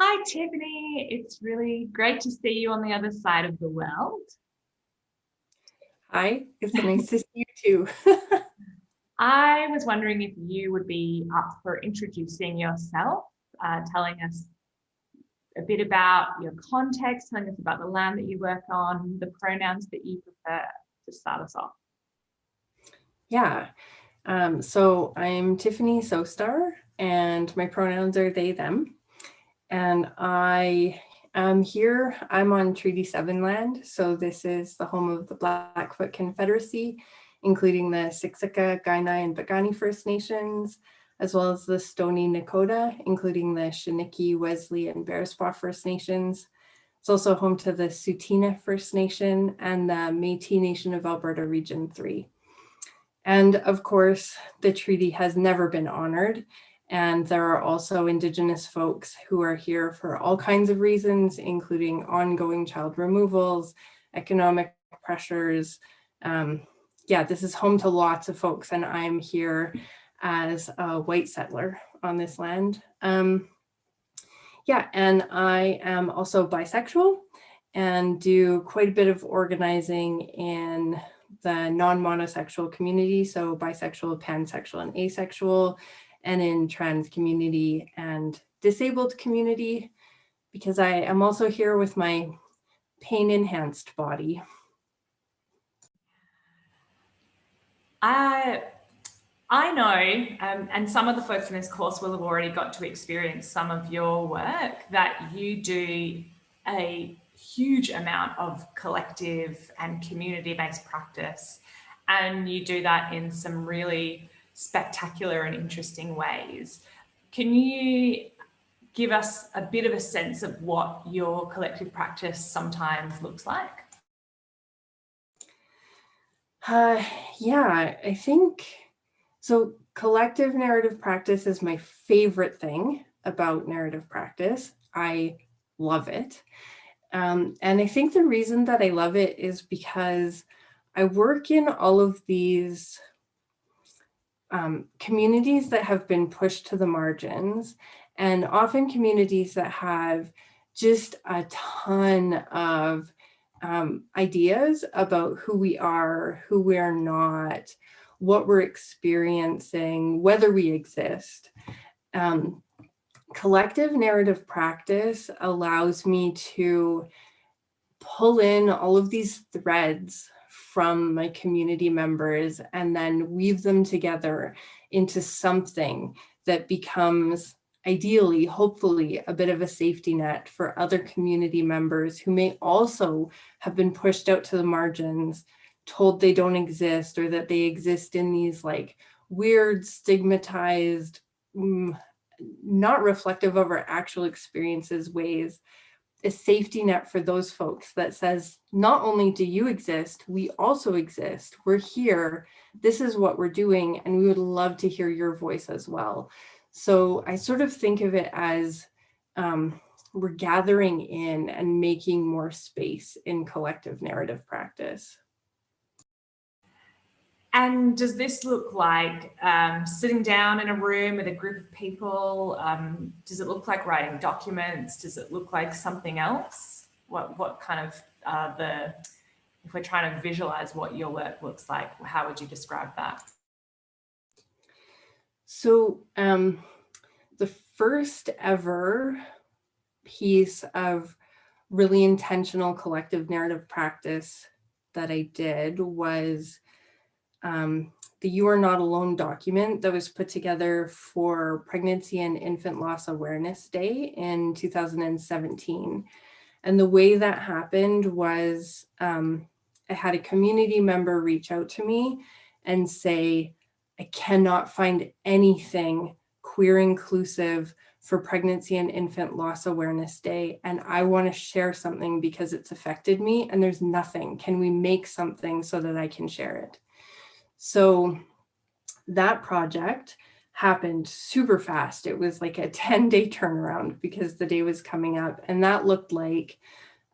Hi, Tiffany. It's really great to see you on the other side of the world. Hi, it's nice to see you too. I was wondering if you would be up for introducing yourself, telling us a bit about your context, telling us about the land that you work on, the pronouns that you prefer to start us off. Yeah, so I'm Tіффані Sostar, and my pronouns are they, them. And I am here, I'm on Treaty 7 land, so this is the home of the Blackfoot Confederacy, including the Siksika, Kainai, and Piikani First Nations, as well as the Stoney Nakoda, including the Chiniki, Wesley, and Bearspaw First Nations. It's also home to the Tsuut'ina First Nation and the Métis Nation of Alberta Region 3. And of course, the treaty has never been honored. And there are also Indigenous folks who are here for all kinds of reasons, including ongoing child removals, economic pressures. This is home to lots of folks, and I'm here as a white settler on this land. And I am also bisexual and do quite a bit of organizing in the non-monosexual community, so bisexual, pansexual, and asexual, and in trans community and disabled community, because I am also here with my pain-enhanced body. I know, and some of the folks in this course will have already got to experience some of your work, that you do a huge amount of collective and community-based practice. And you do that in some really spectacular and interesting ways. Can you give us a bit of a sense of what your collective practice sometimes looks like? I think so. Collective narrative practice is my favorite thing about narrative practice. I love it. And I think the reason that I love it is because I work in all of these communities that have been pushed to the margins, and often communities that have just a ton of ideas about who we are, who we are not, what we're experiencing, whether we exist. Collective narrative practice allows me to pull in all of these threads from my community members and then weave them together into something that becomes ideally, hopefully, a bit of a safety net for other community members who may also have been pushed out to the margins, told they don't exist, or that they exist in these like weird, stigmatized, not reflective of our actual experiences ways. A safety net for those folks that says, not only do you exist, we also exist. We're here. This is what we're doing, and we would love to hear your voice as well. So I sort of think of it as we're gathering in and making more space in collective narrative practice. And does this look like sitting down in a room with a group of people? Does it look like writing documents? Does it look like something else? What kind of if we're trying to visualize what your work looks like, how would you describe that? So the first ever piece of really intentional collective narrative practice that I did was the You Are Not Alone document that was put together for Pregnancy and Infant Loss Awareness Day in 2017. And the way that happened was I had a community member reach out to me and say, I cannot find anything queer inclusive for Pregnancy and Infant Loss Awareness Day, and I want to share something because it's affected me and there's nothing. Can we make something so that I can share it? So that project happened super fast. It was like a 10-day turnaround because the day was coming up. And that looked like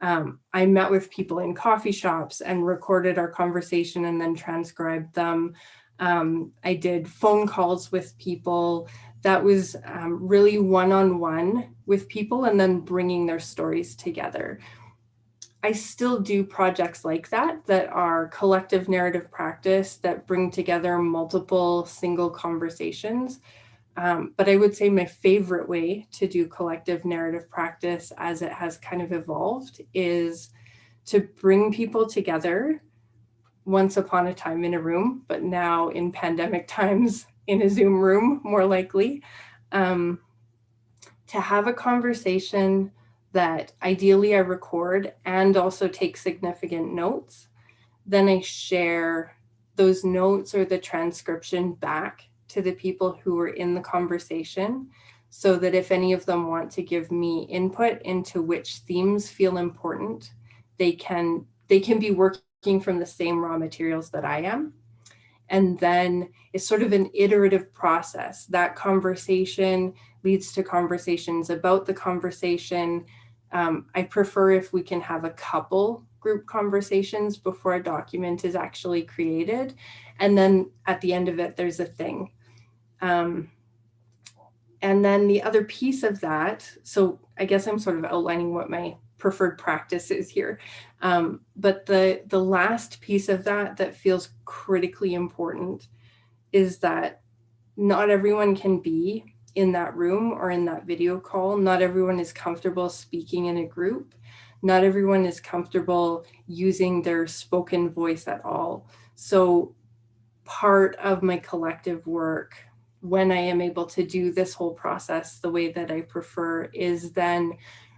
I met with people in coffee shops and recorded our conversation and then transcribed them. I did phone calls with people. That was really one-on-one with people and then bringing their stories together. I still do projects like that are collective narrative practice that bring together multiple single conversations. But I would say my favorite way to do collective narrative practice as it has kind of evolved is to bring people together once upon a time in a room, but now in pandemic times in a Zoom room, more likely, to have a conversation that ideally I record and also take significant notes. Then I share those notes or the transcription back to the people who were in the conversation, so that if any of them want to give me input into which themes feel important, they can be working from the same raw materials that I am. And then it's sort of an iterative process. That conversation leads to conversations about the conversation. I prefer if we can have a couple group conversations before a document is actually created. And then at the end of it, there's a thing. And then the other piece of that, so I guess I'm sort of outlining what my preferred practice is here. But the last piece of that feels critically important is that not everyone can be in that room or in that video call. Not everyone is comfortable speaking in a group. Not everyone is comfortable using their spoken voice at all. So part of my collective work, when I am able to do this whole process the way that I prefer, is then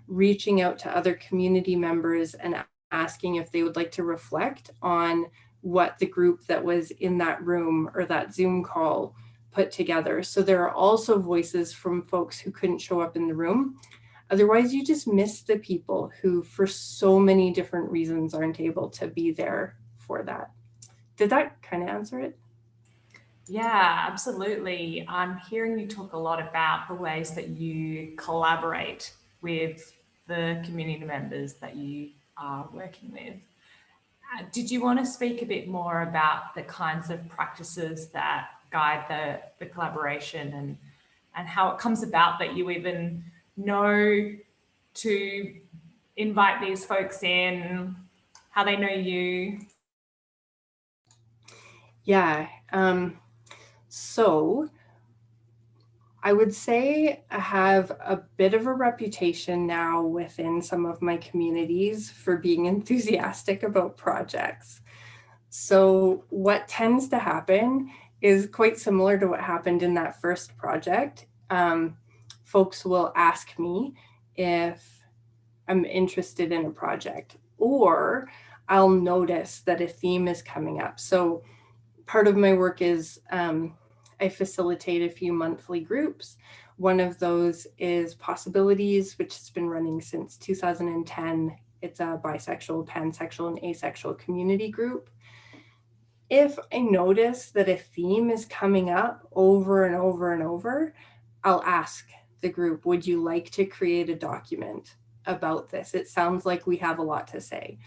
reaching out to other community members and asking if they would like to reflect on what the group that was in that room or that Zoom call put together. So there are also voices from folks who couldn't show up in the room. Otherwise, you just miss the people who, for so many different reasons, aren't able to be there for that. Did that kind of answer it? Yeah, absolutely. I'm hearing you talk a lot about the ways that you collaborate with the community members that you are working with. Did you want to speak a bit more about the kinds of practices that guide the collaboration and how it comes about that you even know to invite these folks in, how they know you? Yeah. So I would say I have a bit of a reputation now within some of my communities for being enthusiastic about projects. So what tends to happen is quite similar to what happened in that first project. Folks will ask me if I'm interested in a project, or I'll notice that a theme is coming up. So part of my work is I facilitate a few monthly groups. One of those is Possibilities, which has been running since 2010. It's a bisexual, pansexual, and asexual community group. If I notice that a theme is coming up over and over and over, I'll ask the group, would you like to create a document about this? It sounds like we have a lot to say.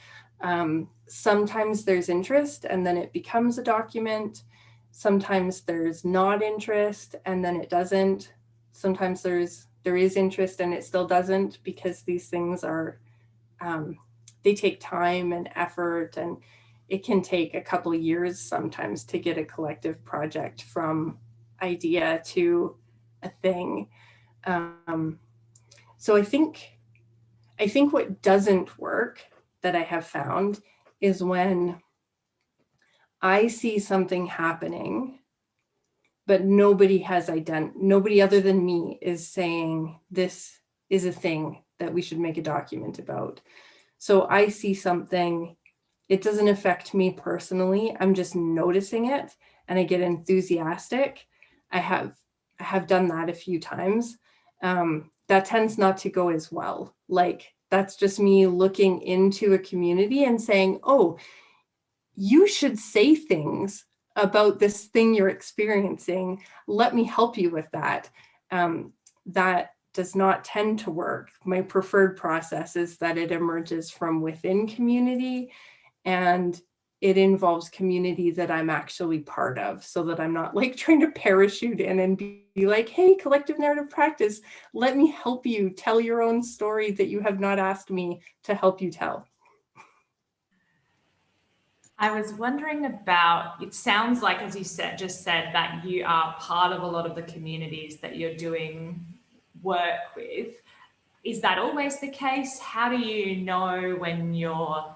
Sometimes there's interest and then it becomes a document. Sometimes there's not interest and then it doesn't. Sometimes there is interest and it still doesn't, because these things are, they take time and effort, and it can take a couple of years sometimes to get a collective project from idea to a thing. So I think what doesn't work that I have found is when I see something happening, but nobody other than me is saying this is a thing that we should make a document about. So I see something, it doesn't affect me personally, I'm just noticing it and I get enthusiastic. I have done that a few times. That tends not to go as well. Like, that's just me looking into a community and saying, oh, you should say things about this thing you're experiencing. Let me help you with that. That does not tend to work. My preferred process is that it emerges from within community, and it involves community that I'm actually part of, so that I'm not like trying to parachute in and be like, hey, collective narrative practice, let me help you tell your own story that you have not asked me to help you tell. I was wondering about, it sounds like, as you just said, that you are part of a lot of the communities that you're doing work with. Is that always the case? How do you know when you're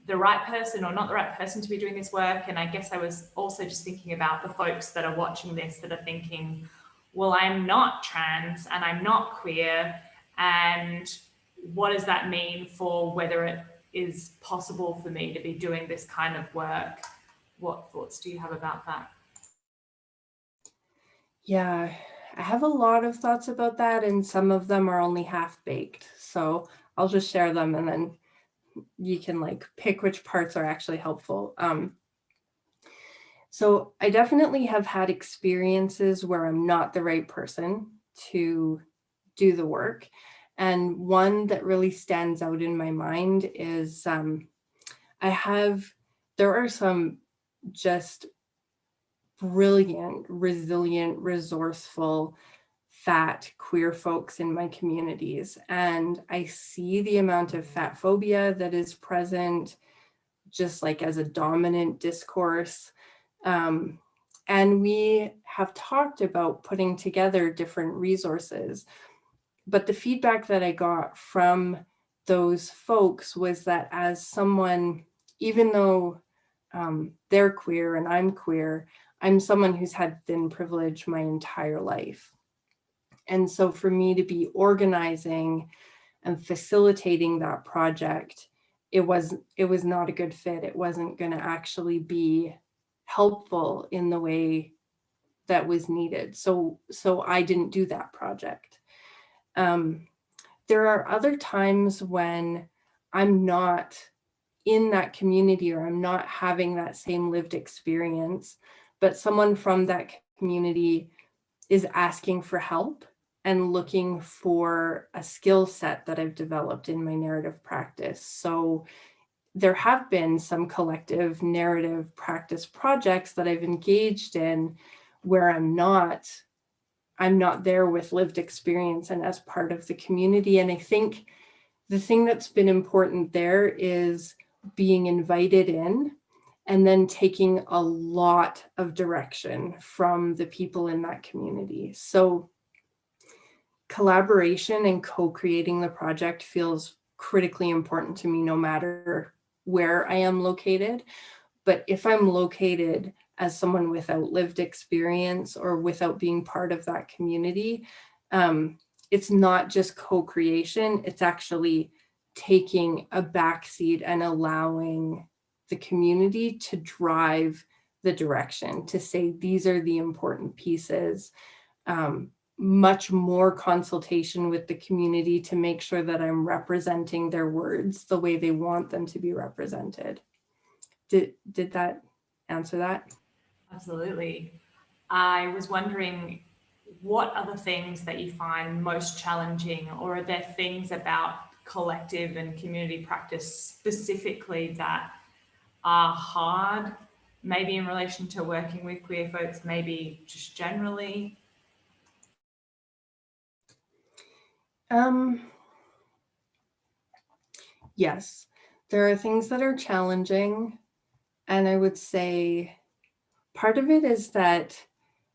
the right person or not the right person to be doing this work? And I guess I was also just thinking about the folks that are watching this that are thinking, well, I'm not trans and I'm not queer, and what does that mean for whether it is possible for me to be doing this kind of work? What thoughts do you have about that? Yeah, I have a lot of thoughts about that, and some of them are only half-baked. So I'll just share them, and then you can like pick which parts are actually helpful. So I definitely have had experiences where I'm not the right person to do the work. And one that really stands out in my mind is there are some just brilliant, resilient, resourceful, fat queer folks in my communities. And I see the amount of fat phobia that is present, just like as a dominant discourse. And we have talked about putting together different resources. But the feedback that I got from those folks was that as someone, even though they're queer and I'm queer, I'm someone who's had thin privilege my entire life. And so for me to be organizing and facilitating that project, it was not a good fit. It wasn't going to actually be helpful in the way that was needed. So I didn't do that project. There are other times when I'm not in that community or I'm not having that same lived experience, but someone from that community is asking for help and looking for a skill set that I've developed in my narrative practice. So there have been some collective narrative practice projects that I've engaged in where I'm not there with lived experience and as part of the community. And I think the thing that's been important there is being invited in and then taking a lot of direction from the people in that community. So collaboration and co-creating the project feels critically important to me, no matter where I am located. But if I'm located as someone without lived experience or without being part of that community, it's not just co-creation, it's actually taking a backseat and allowing the community to drive the direction, to say, these are the important pieces. Much more consultation with the community to make sure that I'm representing their words the way they want them to be represented. Did that answer that? Absolutely. I was wondering, what are the things that you find most challenging, or are there things about collective and community practice specifically that are hard, maybe in relation to working with queer folks, maybe just generally? Yes, there are things that are challenging. And I would say part of it is that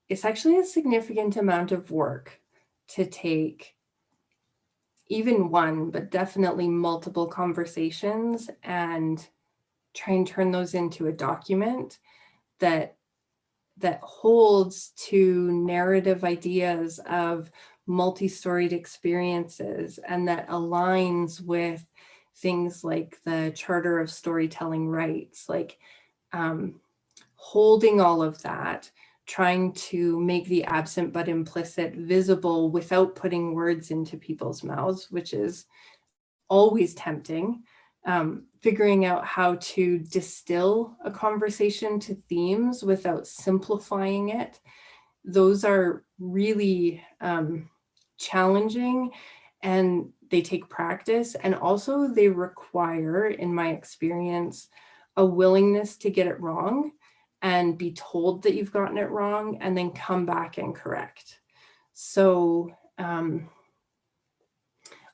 it's actually a significant amount of work to take even one, but definitely multiple conversations and try and turn those into a document that holds to narrative ideas of multi-storied experiences and that aligns with things like the Charter of Storytelling Rights, like holding all of that, trying to make the absent but implicit visible without putting words into people's mouths, which is always tempting. Figuring out how to distill a conversation to themes without simplifying it. Those are really challenging, and they take practice, and also they require, in my experience, a willingness to get it wrong and be told that you've gotten it wrong and then come back and correct. So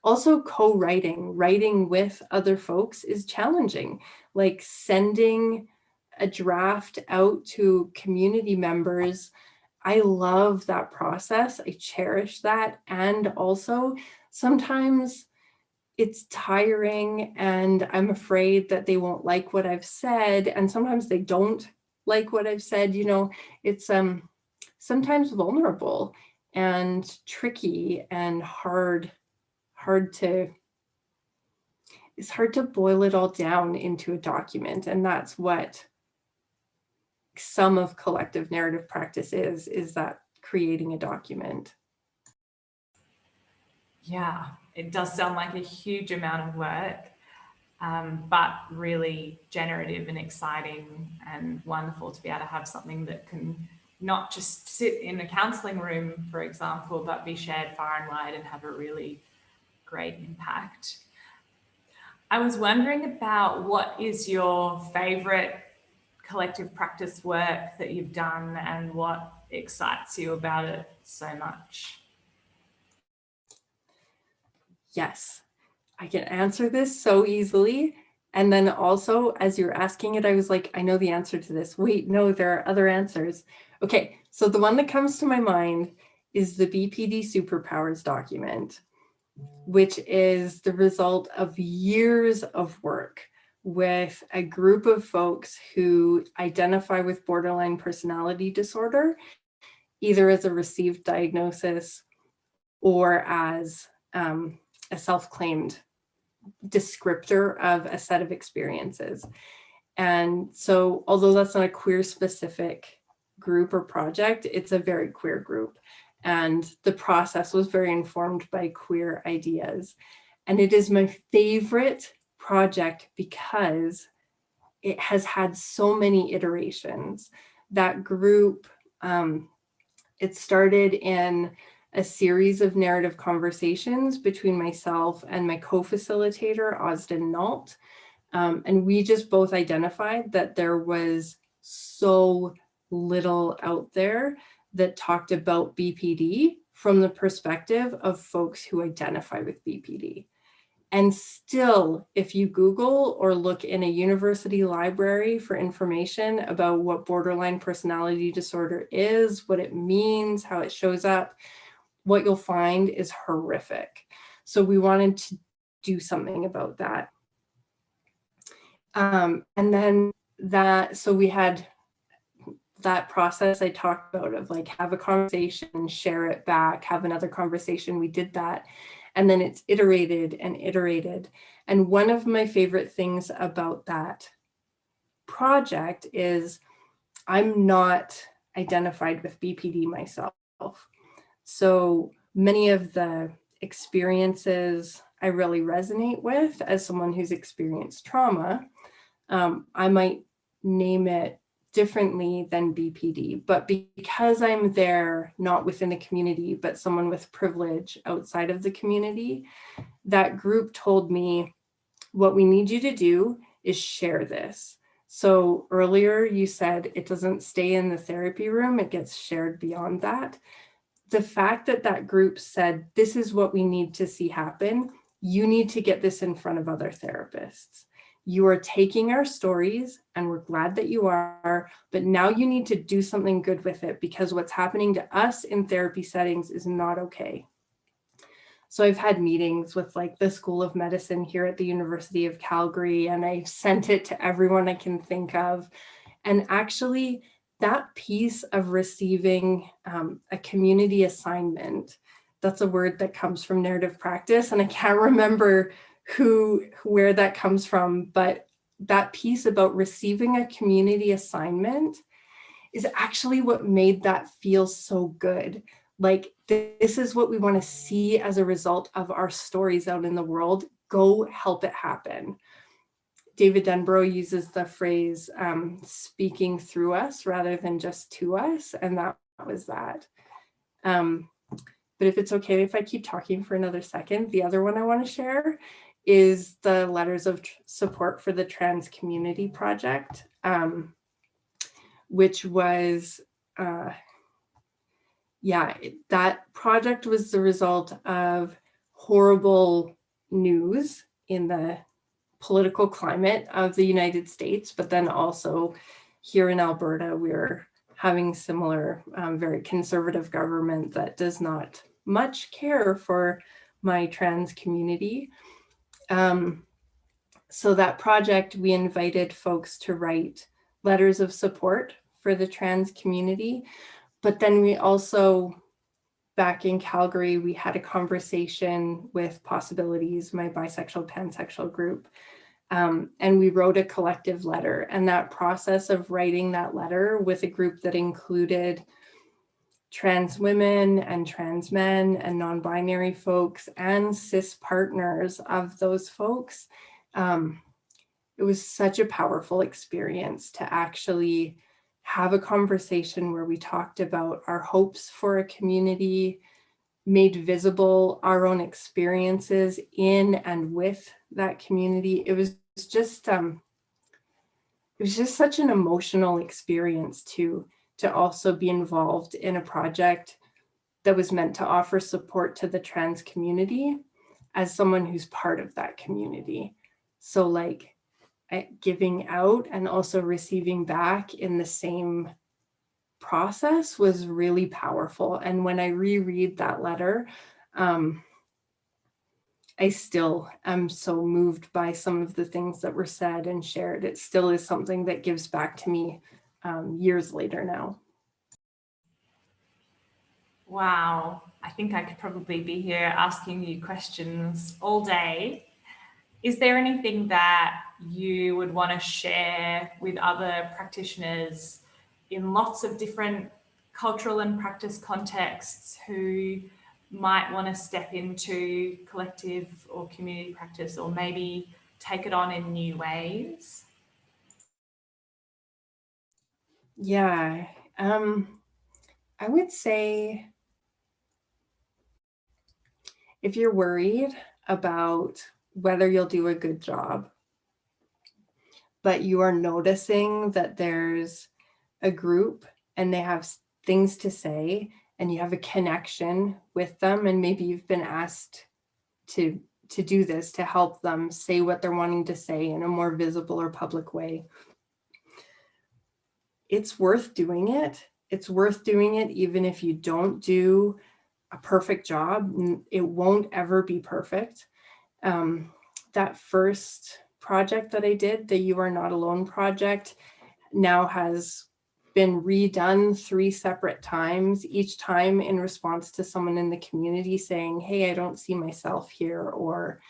also writing with other folks is challenging, like sending a draft out to community members. I love that process. I cherish that. And also sometimes it's tiring and I'm afraid that they won't like what I've said. And sometimes they don't like what I've said. You know, it's sometimes vulnerable and tricky and it's hard to boil it all down into a document. And that's what some of collective narrative practice is that creating a document. Yeah, it does sound like a huge amount of work, but really generative and exciting and wonderful to be able to have something that can not just sit in a counselling room, for example, but be shared far and wide and have a really great impact. I was wondering about what is your favourite collective practice work that you've done and what excites you about it so much? Yes, I can answer this so easily. And then also, as you're asking it, I was like, I know the answer to this. Wait, no, there are other answers. Okay, so the one that comes to my mind is the BPD Superpowers document, which is the result of years of work with a group of folks who identify with borderline personality disorder, either as a received diagnosis or as a self-claimed descriptor of a set of experiences. And so although that's not a queer specific group or project, it's a very queer group. And the process was very informed by queer ideas. And it is my favorite project because it has had so many iterations. That group, it started in a series of narrative conversations between myself and my co-facilitator, Osden Nault. And we just both identified that there was so little out there that talked about BPD from the perspective of folks who identify with BPD. And still, if you Google or look in a university library for information about what borderline personality disorder is, what it means, how it shows up, what you'll find is horrific. So we wanted to do something about that. And then so we had that process I talked about of like have a conversation, share it back, have another conversation. We did that. And then it's iterated and iterated. And one of my favorite things about that project is I'm not identified with BPD myself. So many of the experiences I really resonate with as someone who's experienced trauma. I might name it differently than BPD, but because I'm there, not within the community, but someone with privilege outside of the community, that group told me, what we need you to do is share this. So earlier you said it doesn't stay in the therapy room, it gets shared beyond that. The fact that that group said, this is what we need to see happen, you need to get this in front of other therapists. You are taking our stories and we're glad that you are, but now you need to do something good with it because what's happening to us in therapy settings is not okay. So I've had meetings with like the School of Medicine here at the University of Calgary, and I sent it to everyone I can think of. And actually that piece of receiving a community assignment, that's a word that comes from narrative practice. And I can't remember where that comes from, but that piece about receiving a community assignment is actually what made that feel so good. Like, this is what we want to see as a result of our stories out in the world. Go help it happen. David Denbrough uses the phrase speaking through us rather than just to us. And that was that. But if it's okay if I keep talking for another second, the other one I want to share is the letters of support for the trans community project, which was, that project was the result of horrible news in the political climate of the United States, but then also here in Alberta, we're having similar, very conservative government that does not much care for my trans community. So that project, we invited folks to write letters of support for the trans community, but then we also, back in Calgary, we had a conversation with Possibilities, my bisexual, pansexual group, and we wrote a collective letter. And that process of writing that letter with a group that included trans women and trans men and non-binary folks and cis partners of those folks, it was such a powerful experience to actually have a conversation where we talked about our hopes for a community, made visible our own experiences in and with that community. It was just such an emotional experience to also be involved in a project that was meant to offer support to the trans community as someone who's part of that community. So like giving out and also receiving back in the same process was really powerful. And when I reread that letter, I still am so moved by some of the things that were said and shared. It still is something that gives back to me years later now. Wow, I think I could probably be here asking you questions all day. Is there anything that you would want to share with other practitioners in lots of different cultural and practice contexts who might want to step into collective or community practice, or maybe take it on in new ways? Yeah, I would say if you're worried about whether you'll do a good job, but you are noticing that there's a group and they have things to say and you have a connection with them, and maybe you've been asked to do this, to help them say what they're wanting to say in a more visible or public way, it's worth doing it. It's worth doing it even if you don't do a perfect job. It won't ever be perfect. That first project that I did, the You Are Not Alone project, now has been redone 3 separate times, each time in response to someone in the community saying, hey, I don't see myself here, or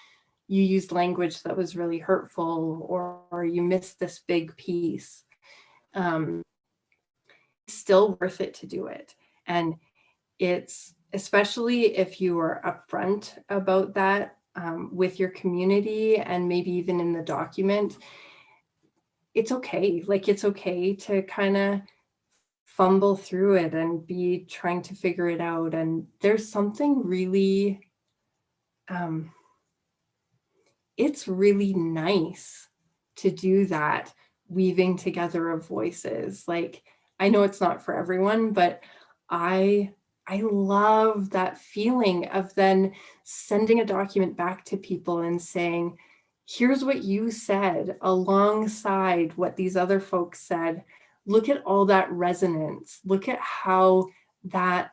you used language that was really hurtful, or you missed this big piece. It's still worth it to do it. And it's, especially if you are upfront about that with your community, and maybe even in the document, it's okay. Like, it's okay to kind of fumble through it and be trying to figure it out. And there's something really, it's really nice to do that, weaving together of voices. Like, I know it's not for everyone, but I love that feeling of then sending a document back to people and saying, here's what you said alongside what these other folks said. Look at all that resonance. Look at how that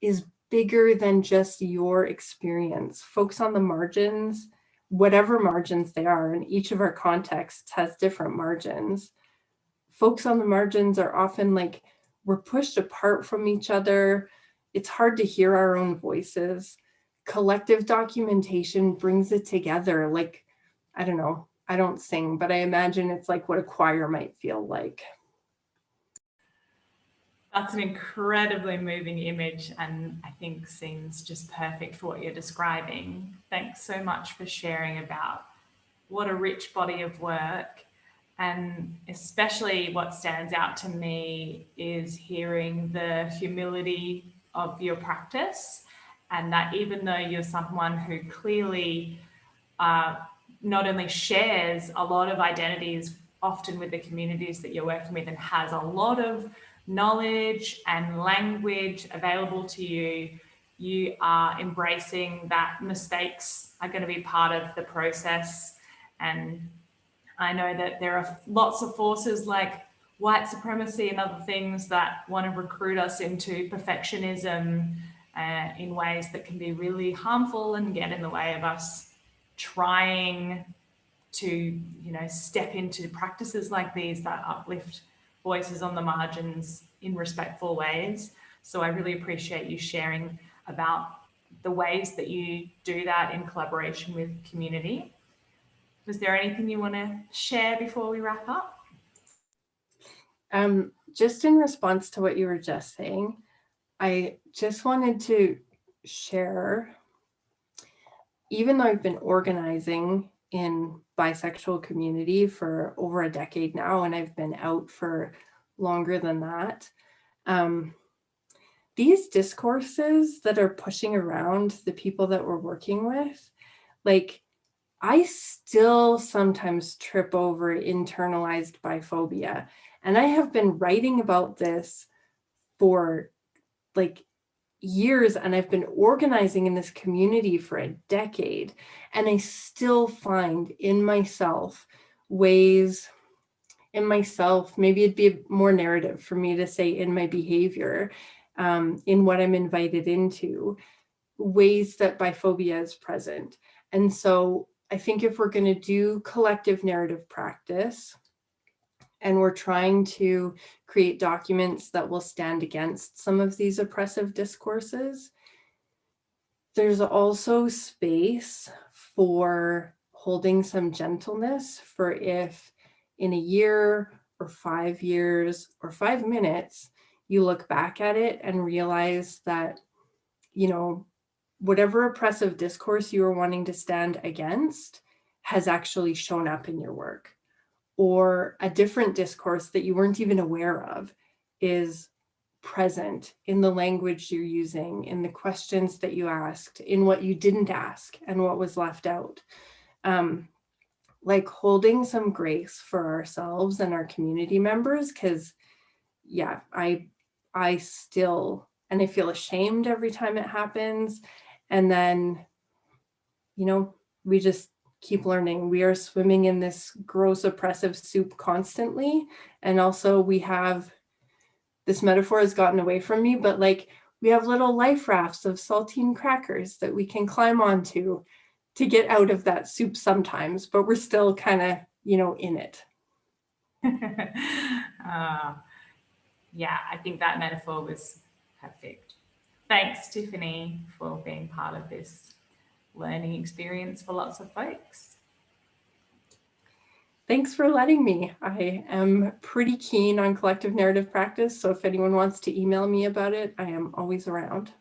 is bigger than just your experience. Folks on the margins, whatever margins they are, and each of our contexts has different margins. Folks on the margins are often like, we're pushed apart from each other. It's hard to hear our own voices. Collective documentation brings it together. Like, I don't know, I don't sing, but I imagine it's like what a choir might feel like. That's an incredibly moving image, and I think seems just perfect for what you're describing. Thanks so much for sharing about what a rich body of work. And especially what stands out to me is hearing the humility of your practice, and that even though you're someone who clearly not only shares a lot of identities often with the communities that you're working with and has a lot of knowledge and language available to you, you are embracing that mistakes are going to be part of the process. And I know that there are lots of forces like white supremacy and other things that want to recruit us into perfectionism in ways that can be really harmful and get in the way of us trying to, step into practices like these that uplift voices on the margins in respectful ways. So I really appreciate you sharing about the ways that you do that in collaboration with community. Was there anything you want to share before we wrap up? Just in response to what you were just saying, I just wanted to share, even though I've been organizing in bisexual community for over a decade now, and I've been out for longer than that, these discourses that are pushing around the people that we're working with, like, I still sometimes trip over internalized biphobia. And I have been writing about this for like years, and I've been organizing in this community for a decade. And I still find in myself ways, maybe it'd be more narrative for me to say in my behavior, in what I'm invited into, ways that biphobia is present. And so I think if we're going to do collective narrative practice, and we're trying to create documents that will stand against some of these oppressive discourses, there's also space for holding some gentleness for if in a year or 5 years or 5 minutes, you look back at it and realize that, whatever oppressive discourse you were wanting to stand against has actually shown up in your work. Or a different discourse that you weren't even aware of is present in the language you're using, in the questions that you asked, in what you didn't ask and what was left out. Like holding some grace for ourselves and our community members, because I still, and I feel ashamed every time it happens. And then, we just keep learning. We are swimming in this gross oppressive soup constantly. And also we have, this metaphor has gotten away from me, but like we have little life rafts of saltine crackers that we can climb onto to get out of that soup sometimes, but we're still kind of, in it. Yeah, I think that metaphor was perfect. Thanks, Tiffany, for being part of this learning experience for lots of folks. Thanks for letting me. I am pretty keen on collective narrative practice, so if anyone wants to email me about it, I am always around.